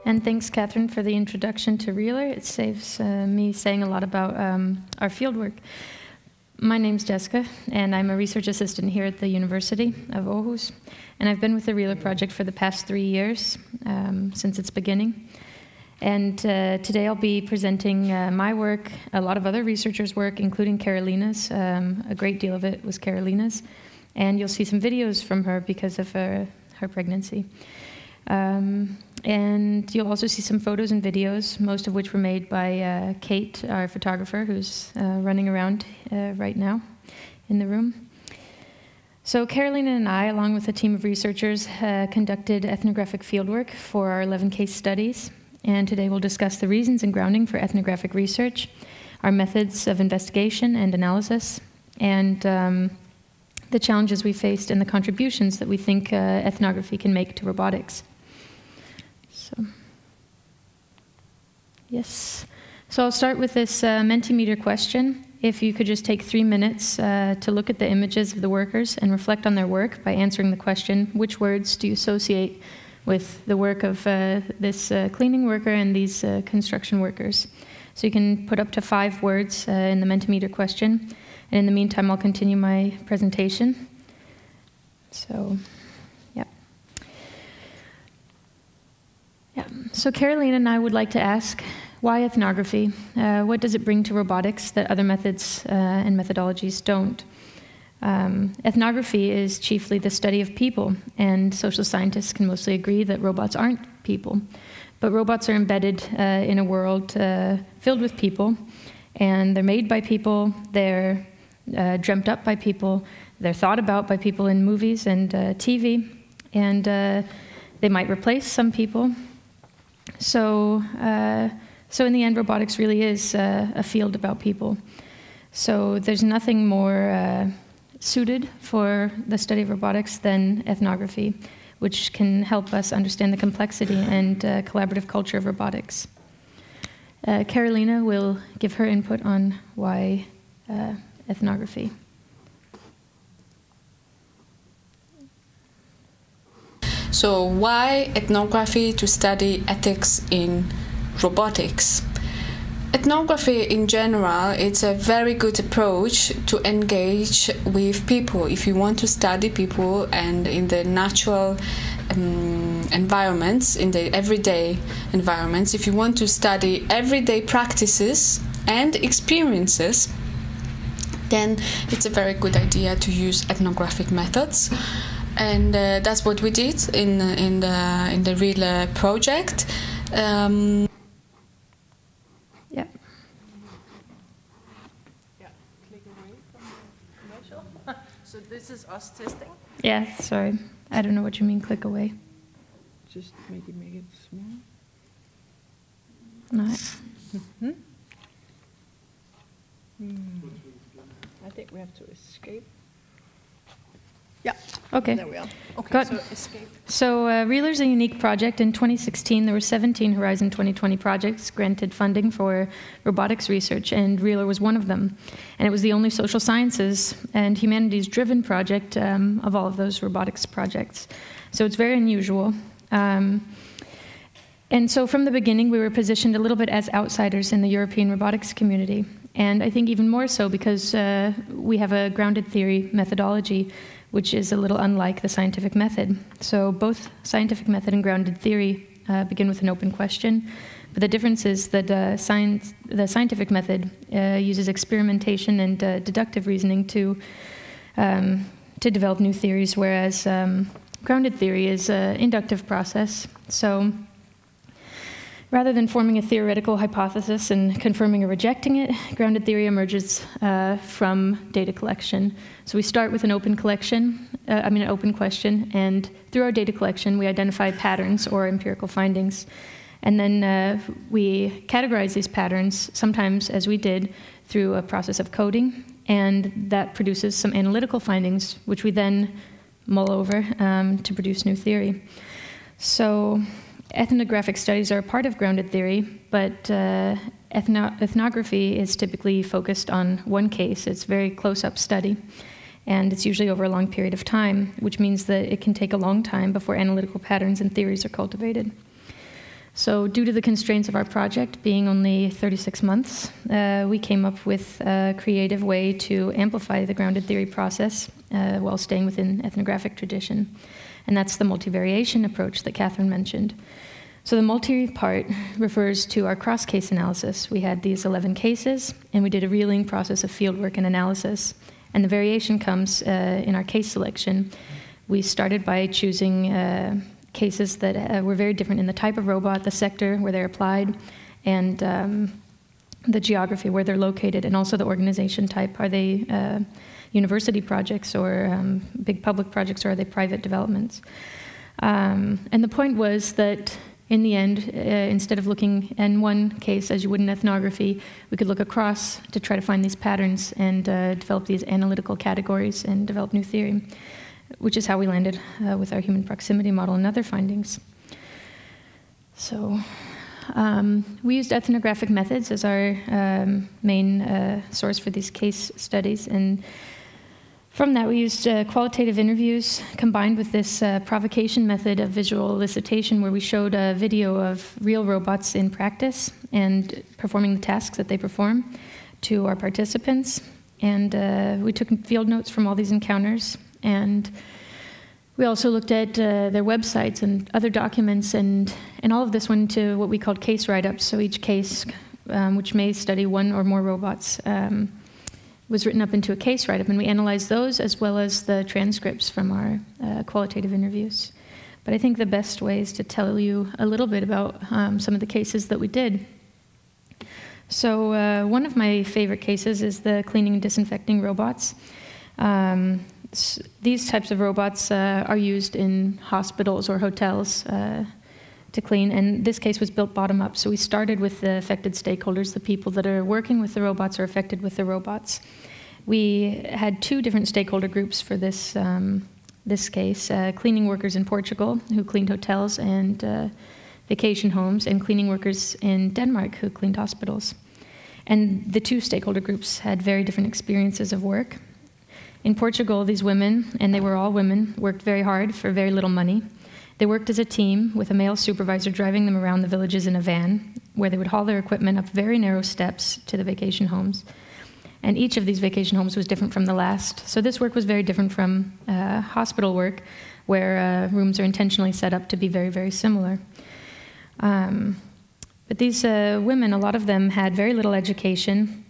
And thanks, Catherine, for the introduction to Reeler. It saves me saying a lot about our fieldwork. My name's Jessica, and I'm a research assistant here at the University of Aarhus. And I've been with the Reeler project for the past 3 years, since its beginning. And today I'll be presenting my work, a lot of other researchers' work, including Karolina's. A great deal of it was Karolina's. And you'll see some videos from her because of her pregnancy. And you'll also see some photos and videos, most of which were made by Kate, our photographer, who's running around right now in the room. So Karolina and I, along with a team of researchers, conducted ethnographic fieldwork for our 11 case studies. And today we'll discuss the reasons and grounding for ethnographic research, our methods of investigation and analysis, and the challenges we faced and the contributions that we think ethnography can make to robotics. So, yes. So I'll start with this Mentimeter question. If you could just take 3 minutes to look at the images of the workers and reflect on their work by answering the question, which words do you associate with the work of this cleaning worker and these construction workers? So you can put up to 5 words in the Mentimeter question. And in the meantime, I'll continue my presentation. So, yeah. So Karolina and I would like to ask, why ethnography? What does it bring to robotics that other methods and methodologies don't? Ethnography is chiefly the study of people, and social scientists can mostly agree that robots aren't people. But robots are embedded in a world filled with people, and they're made by people, they're dreamt up by people, they're thought about by people in movies and TV, and they might replace some people. So in the end, robotics really is a field about people. So there's nothing more suited for the study of robotics than ethnography, which can help us understand the complexity and collaborative culture of robotics. Karolina will give her input on why ethnography. So why ethnography to study ethics in robotics? Ethnography in general, it's a very good approach to engage with people. If you want to study people and in the natural environments, in the everyday environments, if you want to study everyday practices and experiences, then it's a very good idea to use ethnographic methods. And that's what we did in the Reeler project. So this is us testing? Yeah, sorry. I don't know what you mean, click away. Just make it small. Nice. I think we have to escape. Yeah. Okay. There we are. Okay, Good. so escape. So Reeler's a unique project. In 2016, there were 17 Horizon 2020 projects granted funding for robotics research, and Reeler was one of them. And it was the only social sciences and humanities-driven project of all of those robotics projects. So it's very unusual. And so from the beginning, we were positioned a little bit as outsiders in the European robotics community. And I think even more so because we have a grounded theory methodology, which is a little unlike the scientific method. So both scientific method and grounded theory begin with an open question, but the difference is that the scientific method uses experimentation and deductive reasoning to develop new theories, whereas grounded theory is an inductive process. So rather than forming a theoretical hypothesis and confirming or rejecting it, grounded theory emerges from data collection. So we start with an open question, and through our data collection, we identify patterns or empirical findings. And then we categorize these patterns, sometimes, as we did, through a process of coding, and that produces some analytical findings, which we then mull over to produce new theory. So ethnographic studies are a part of grounded theory, but ethnography is typically focused on one case. It's a very close-up study, and it's usually over a long period of time, which means that it can take a long time before analytical patterns and theories are cultivated. So due to the constraints of our project being only 36 months, we came up with a creative way to amplify the grounded theory process while staying within ethnographic tradition. And that's the multivariation approach that Catherine mentioned. So the multi-part refers to our cross-case analysis. We had these 11 cases, and we did a reeling process of fieldwork and analysis. And the variation comes in our case selection. We started by choosing cases that were very different in the type of robot, the sector where they're applied, and the geography where they're located, and also the organization type. Are they university projects or big public projects, or are they private developments? And the point was that in the end, instead of looking in one case as you would in ethnography, we could look across to try to find these patterns and develop these analytical categories and develop new theory, which is how we landed with our human proximity model and other findings. So we used ethnographic methods as our main source for these case studies, and from that we used qualitative interviews combined with this provocation method of visual elicitation, where we showed a video of real robots in practice and performing the tasks that they perform to our participants. And we took field notes from all these encounters. And we also looked at their websites and other documents, and all of this went into what we called case write-ups. So each case, which may study one or more robots, was written up into a case write-up, and we analyzed those as well as the transcripts from our qualitative interviews. But I think the best way is to tell you a little bit about some of the cases that we did. So one of my favorite cases is the cleaning and disinfecting robots. These types of robots are used in hospitals or hotels to clean, and this case was built bottom up. So we started with the affected stakeholders, the people that are working with the robots or affected with the robots. We had two different stakeholder groups for this, this case, cleaning workers in Portugal who cleaned hotels and vacation homes, and cleaning workers in Denmark who cleaned hospitals. And the two stakeholder groups had very different experiences of work. In Portugal, these women, and they were all women, worked very hard for very little money. They worked as a team with a male supervisor driving them around the villages in a van, where they would haul their equipment up very narrow steps to the vacation homes. And each of these vacation homes was different from the last. So this work was very different from hospital work, where rooms are intentionally set up to be very, very similar. But these women, a lot of them had very little education,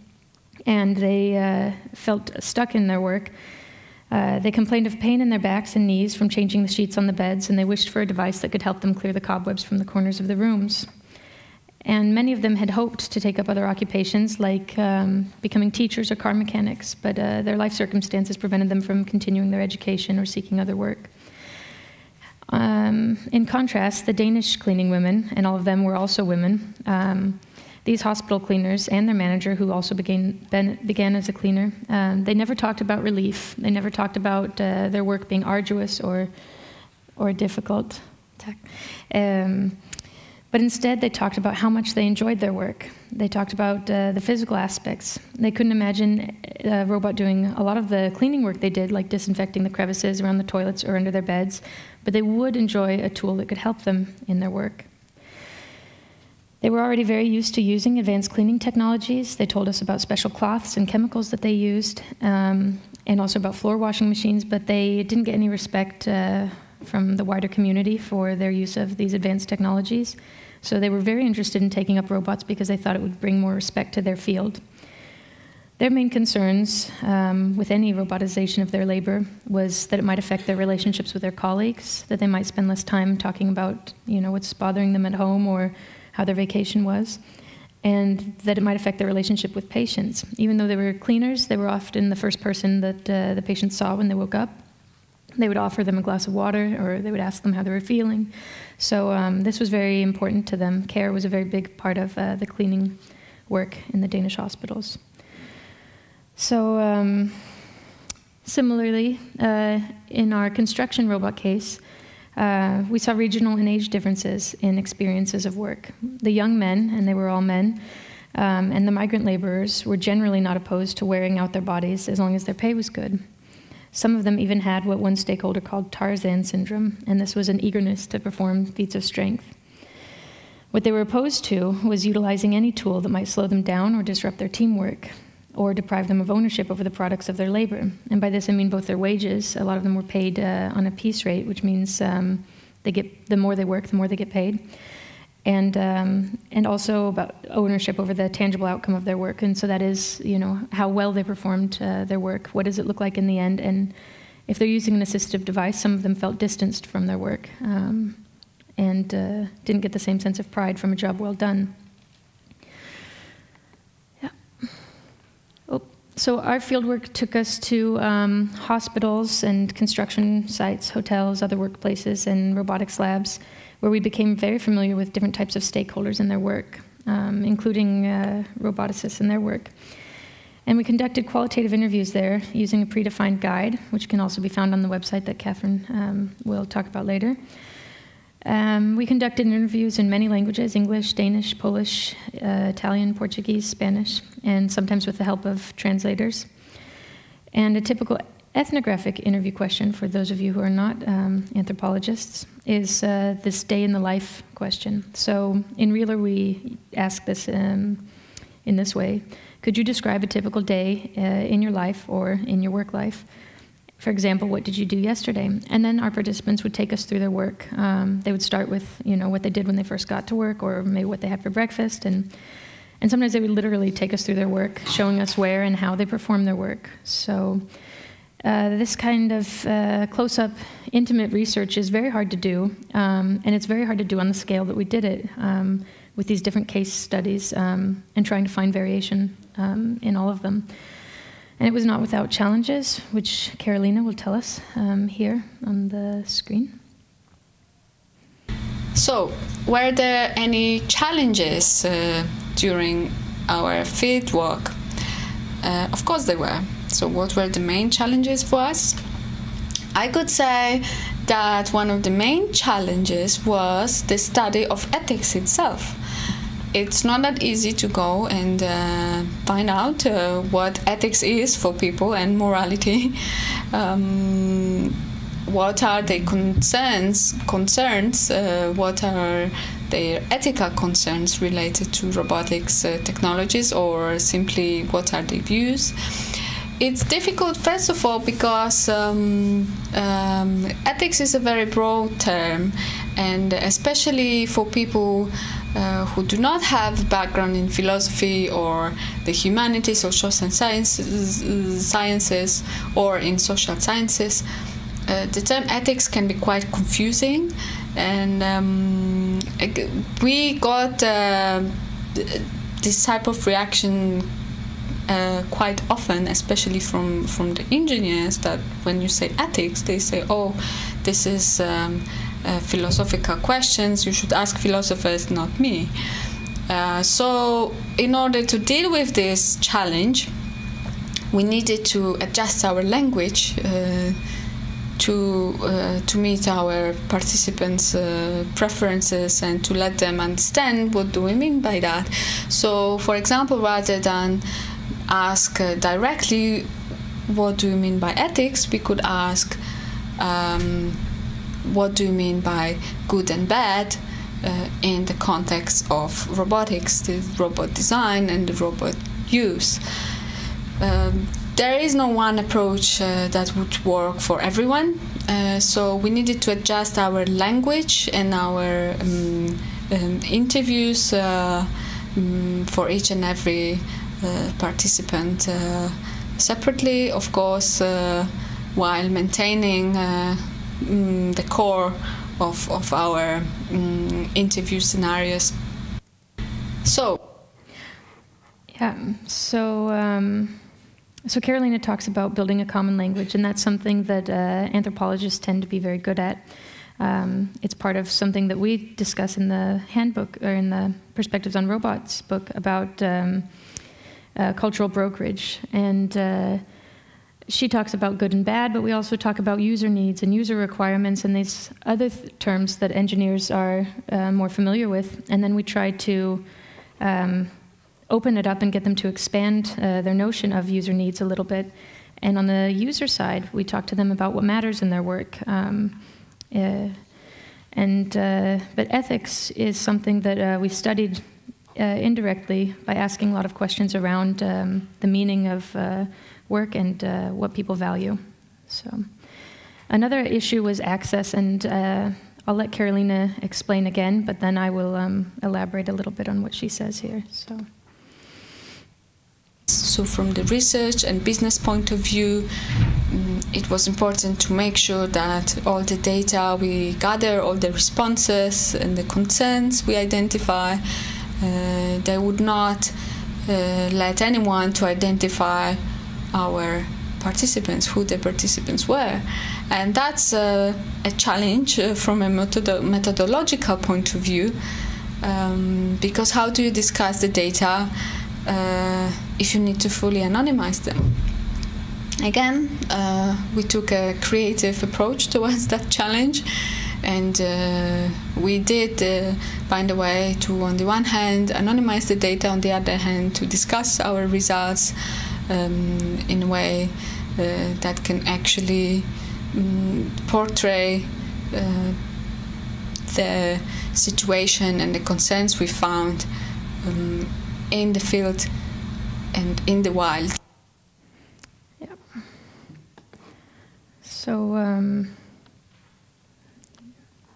and they felt stuck in their work. They complained of pain in their backs and knees from changing the sheets on the beds, and they wished for a device that could help them clear the cobwebs from the corners of the rooms. And many of them had hoped to take up other occupations, like becoming teachers or car mechanics, but their life circumstances prevented them from continuing their education or seeking other work. In contrast, the Danish cleaning women, and all of them were also women, these hospital cleaners and their manager, who also began as a cleaner, they never talked about relief. They never talked about their work being arduous or difficult. But instead, they talked about how much they enjoyed their work. They talked about the physical aspects. They couldn't imagine a robot doing a lot of the cleaning work they did, like disinfecting the crevices around the toilets or under their beds, but they would enjoy a tool that could help them in their work. They were already very used to using advanced cleaning technologies. They told us about special cloths and chemicals that they used, and also about floor washing machines, but they didn't get any respect from the wider community for their use of these advanced technologies. So they were very interested in taking up robots because they thought it would bring more respect to their field. Their main concerns with any robotization of their labor was that it might affect their relationships with their colleagues, that they might spend less time talking about, what's bothering them at home or how their vacation was, and that it might affect their relationship with patients. Even though they were cleaners, they were often the first person that the patient saw when they woke up. They would offer them a glass of water, or they would ask them how they were feeling. So this was very important to them. Care was a very big part of the cleaning work in the Danish hospitals. So similarly, in our construction robot case, we saw regional and age differences in experiences of work. The young men, and they were all men, and the migrant laborers were generally not opposed to wearing out their bodies as long as their pay was good. Some of them even had what one stakeholder called Tarzan syndrome, and this was an eagerness to perform feats of strength. What they were opposed to was utilizing any tool that might slow them down or disrupt their teamwork, or deprive them of ownership over the products of their labor. And by this I mean both their wages. A lot of them were paid on a piece rate, which means the more they work, the more they get paid. And also about ownership over the tangible outcome of their work. And so that is, you know, how well they performed their work. What does it look like in the end? And if they're using an assistive device, some of them felt distanced from their work and didn't get the same sense of pride from a job well done. Yeah. Oh, so our fieldwork took us to hospitals and construction sites, hotels, other workplaces, and robotics labs, where we became very familiar with different types of stakeholders in their work, including roboticists in their work. And we conducted qualitative interviews there using a predefined guide, which can also be found on the website that Catherine will talk about later. We conducted interviews in many languages: English, Danish, Polish, Italian, Portuguese, Spanish, and sometimes with the help of translators. And a typical ethnographic interview question, for those of you who are not anthropologists, is this day in the life question. So in Reeler, we ask this in this way. Could you describe a typical day in your life or in your work life? For example, what did you do yesterday? And then our participants would take us through their work. They would start with, you know, what they did when they first got to work, or maybe what they had for breakfast. And sometimes they would literally take us through their work, showing us where and how they perform their work. So this kind of close-up, intimate research is very hard to do, and it's very hard to do on the scale that we did it, with these different case studies and trying to find variation in all of them. And it was not without challenges, which Karolina will tell us here on the screen. So, were there any challenges during our field work? Of course there were. So what were the main challenges for us? I could say that one of the main challenges was the study of ethics itself. It's not that easy to go and find out what ethics is for people and morality. What are their concerns, what are their ethical concerns related to robotics technologies, or simply what are their views. It's difficult, first of all, because ethics is a very broad term, and especially for people who do not have a background in philosophy or the humanities or social sciences or in social sciences, the term ethics can be quite confusing, and we got this type of reaction quite often, especially from the engineers, that when you say ethics, they say, oh, this is philosophical questions, you should ask philosophers, not me. So in order to deal with this challenge, we needed to adjust our language to meet our participants' preferences and to let them understand what do we mean by that. So, for example, rather than ask directly what do you mean by ethics, we could ask what do you mean by good and bad in the context of robotics, the robot design and the robot use. There is no one approach that would work for everyone, so we needed to adjust our language and our interviews for each and every participant separately, of course, while maintaining the core of our interview scenarios. So, So Karolina talks about building a common language, and that's something that anthropologists tend to be very good at. It's part of something that we discuss in the handbook, or in the Perspectives on Robots book, about cultural brokerage. And she talks about good and bad, but we also talk about user needs and user requirements and these other terms that engineers are more familiar with. And then we try to open it up and get them to expand their notion of user needs a little bit. And on the user side, we talk to them about what matters in their work. And But ethics is something that we studied indirectly by asking a lot of questions around the meaning of work and what people value. So another issue was access, and I'll let Karolina explain again, but then I will elaborate a little bit on what she says here. So from the research and business point of view, it was important to make sure that all the data we gather, all the responses and the concerns we identify, they would not let anyone to identify our participants, who the participants were. And that's a challenge from a methodological point of view, because how do you discuss the data if you need to fully anonymize them? Again, we took a creative approach towards that challenge, and we did find a way to, on the one hand, anonymize the data, on the other hand, to discuss our results in a way that can actually portray the situation and the concerns we found in the field and in the wild. Yeah. So,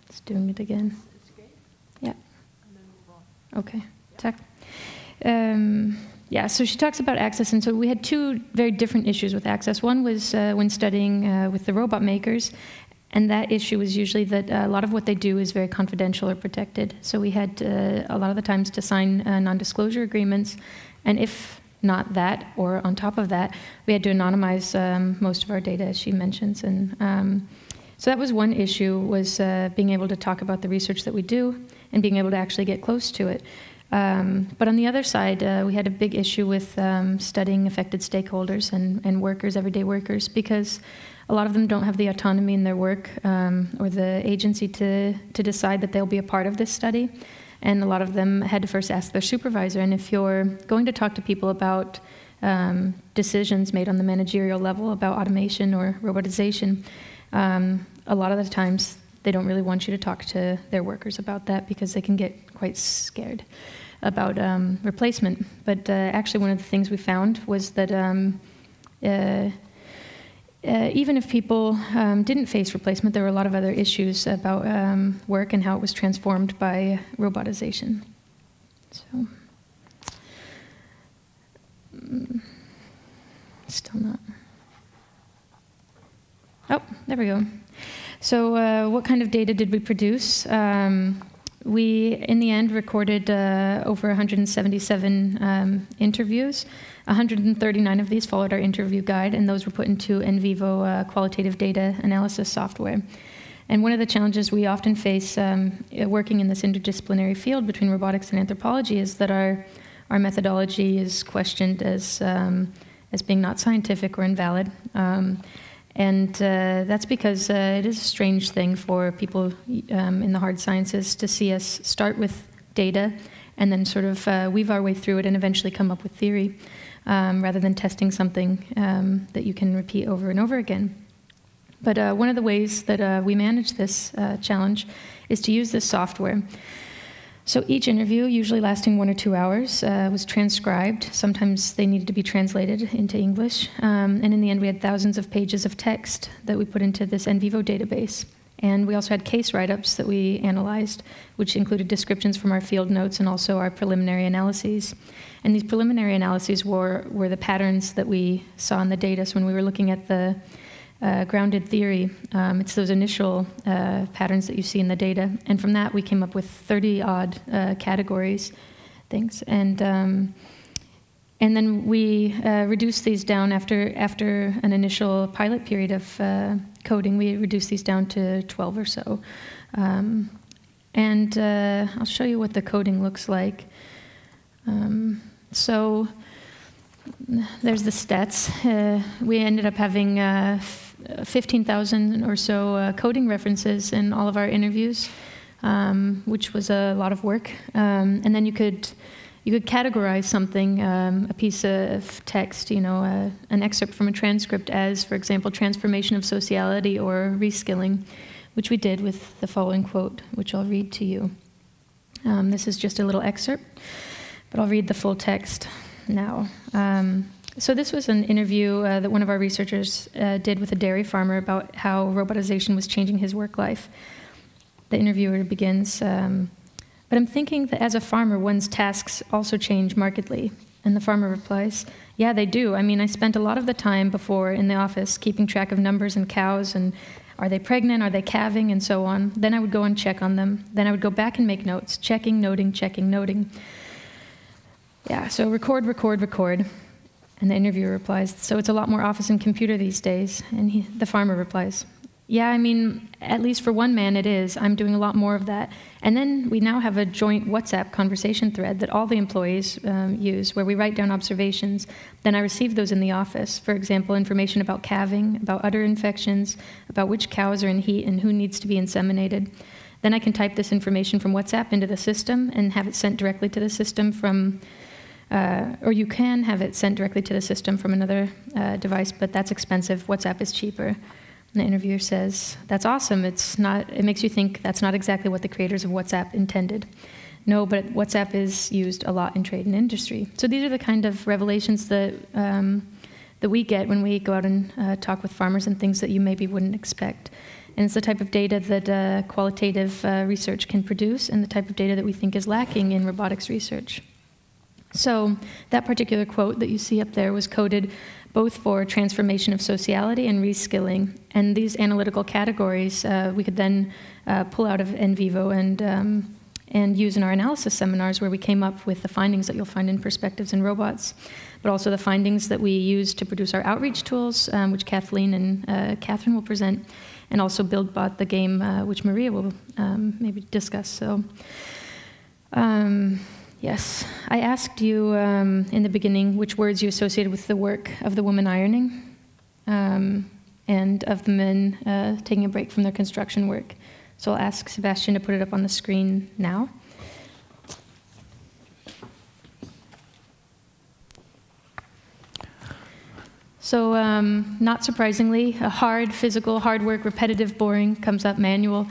it's doing it again. Yeah. Okay. Yeah, so she talks about access, and so we had two very different issues with access. One was when studying with the robot makers, and that issue was usually that a lot of what they do is very confidential or protected. So we had a lot of the times to sign non-disclosure agreements, and if not that, or on top of that, we had to anonymize most of our data, as she mentions. And so that was one issue, was being able to talk about the research that we do and being able to actually get close to it. But on the other side, we had a big issue with studying affected stakeholders and workers, everyday workers, because a lot of them don't have the autonomy in their work or the agency to decide that they'll be a part of this study. And a lot of them had to first ask their supervisor. And if you're going to talk to people about decisions made on the managerial level about automation or robotization, a lot of the times they don't really want you to talk to their workers about that because they can get quite scared about replacement. But actually one of the things we found was that even if people didn't face replacement, there were a lot of other issues about work and how it was transformed by robotization. So, still not. Oh, there we go. So what kind of data did we produce? We, in the end, recorded over 177 interviews. 139 of these followed our interview guide, and those were put into in vivo qualitative data analysis software. And one of the challenges we often face working in this interdisciplinary field between robotics and anthropology is that our methodology is questioned as being not scientific or invalid. And that's because it is a strange thing for people in the hard sciences to see us start with data and then sort of weave our way through it and eventually come up with theory, rather than testing something that you can repeat over and over again. But one of the ways that we manage this challenge is to use this software. So each interview, usually lasting 1 or 2 hours, was transcribed. Sometimes they needed to be translated into English. And in the end, we had thousands of pages of text that we put into this in vivo database. And we also had case write-ups that we analyzed, which included descriptions from our field notes and also our preliminary analyses. And these preliminary analyses were the patterns that we saw in the data. So when we were looking at the grounded theory, it's those initial patterns that you see in the data. And from that, we came up with 30-odd categories, things. And then we reduced these down after an initial pilot period of coding. We reduced these down to 12 or so. And I'll show you what the coding looks like. So there's the stats. We ended up having 15,000 or so coding references in all of our interviews, which was a lot of work. And then you could categorize something, a piece of text, an excerpt from a transcript as, for example, transformation of sociality or reskilling. which we did with the following quote, which I'll read to you. This is just a little excerpt, but I'll read the full text now. So this was an interview that one of our researchers did with a dairy farmer about how robotization was changing his work life. The interviewer begins, but I'm thinking that as a farmer, one's tasks also change markedly. And the farmer replies, yeah, they do. I mean, I spent a lot of the time before in the office keeping track of numbers and cows and are they pregnant, are they calving, and so on. Then I would go and check on them. Then I would go back and make notes, checking, noting, checking, noting. Yeah, so record, record, record. And the interviewer replies, so it's a lot more office and computer these days. And the farmer replies, yeah, I mean, at least for one man it is. I'm doing a lot more of that. And then we now have a joint WhatsApp conversation thread that all the employees use, where we write down observations. Then I receive those in the office. For example, information about calving, about udder infections, about which cows are in heat and who needs to be inseminated. Then I can type this information from WhatsApp into the system and have it sent directly to the system from, or you can have it sent directly to the system from another device, but that's expensive. WhatsApp is cheaper. And the interviewer says, that's awesome. It makes you think that's not exactly what the creators of WhatsApp intended. No, but WhatsApp is used a lot in trade and industry. So these are the kind of revelations that we get when we go out and talk with farmers and things that you maybe wouldn't expect. And it's the type of data that qualitative research can produce and the type of data that we think is lacking in robotics research. So that particular quote that you see up there was coded both for transformation of sociality and reskilling. And these analytical categories we could then pull out of NVivo and use in our analysis seminars, where we came up with the findings that you'll find in Perspectives in Robots, but also the findings that we use to produce our outreach tools, which Kathleen and Catherine will present, and also BuildBot, the game, which Maria will maybe discuss. So. Yes, I asked you in the beginning which words you associated with the work of the woman ironing and of the men taking a break from their construction work. So I'll ask Sebastian to put it up on the screen now. So not surprisingly, a hard, physical, hard work, repetitive, boring, comes up manual.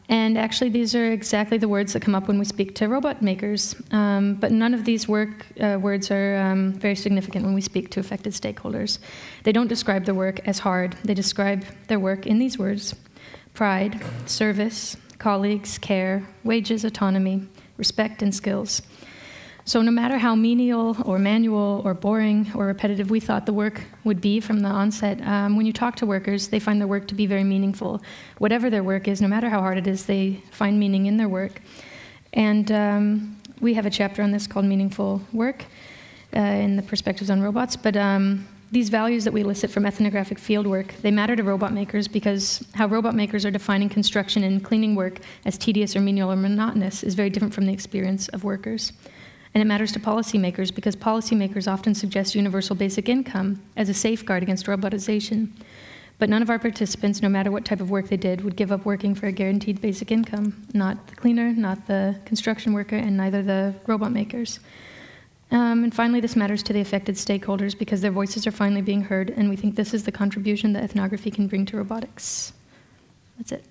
And actually, these are exactly the words that come up when we speak to robot makers. But none of these words are very significant when we speak to affected stakeholders. They don't describe their work as hard. They describe their work in these words: pride, service, colleagues, care, wages, autonomy, respect, and skills. So no matter how menial or manual or boring or repetitive we thought the work would be from the onset, when you talk to workers, they find their work to be very meaningful. Whatever their work is, no matter how hard it is, they find meaning in their work. And we have a chapter on this called Meaningful Work in the Perspectives on Robots. But these values that we elicit from ethnographic fieldwork, they matter to robot makers because how robot makers are defining construction and cleaning work as tedious or menial or monotonous is very different from the experience of workers. And it matters to policymakers because policymakers often suggest universal basic income as a safeguard against robotization. But none of our participants, no matter what type of work they did, would give up working for a guaranteed basic income. Not the cleaner, not the construction worker, and neither the robot makers. And finally, this matters to the affected stakeholders because their voices are finally being heard, and we think this is the contribution that ethnography can bring to robotics. That's it.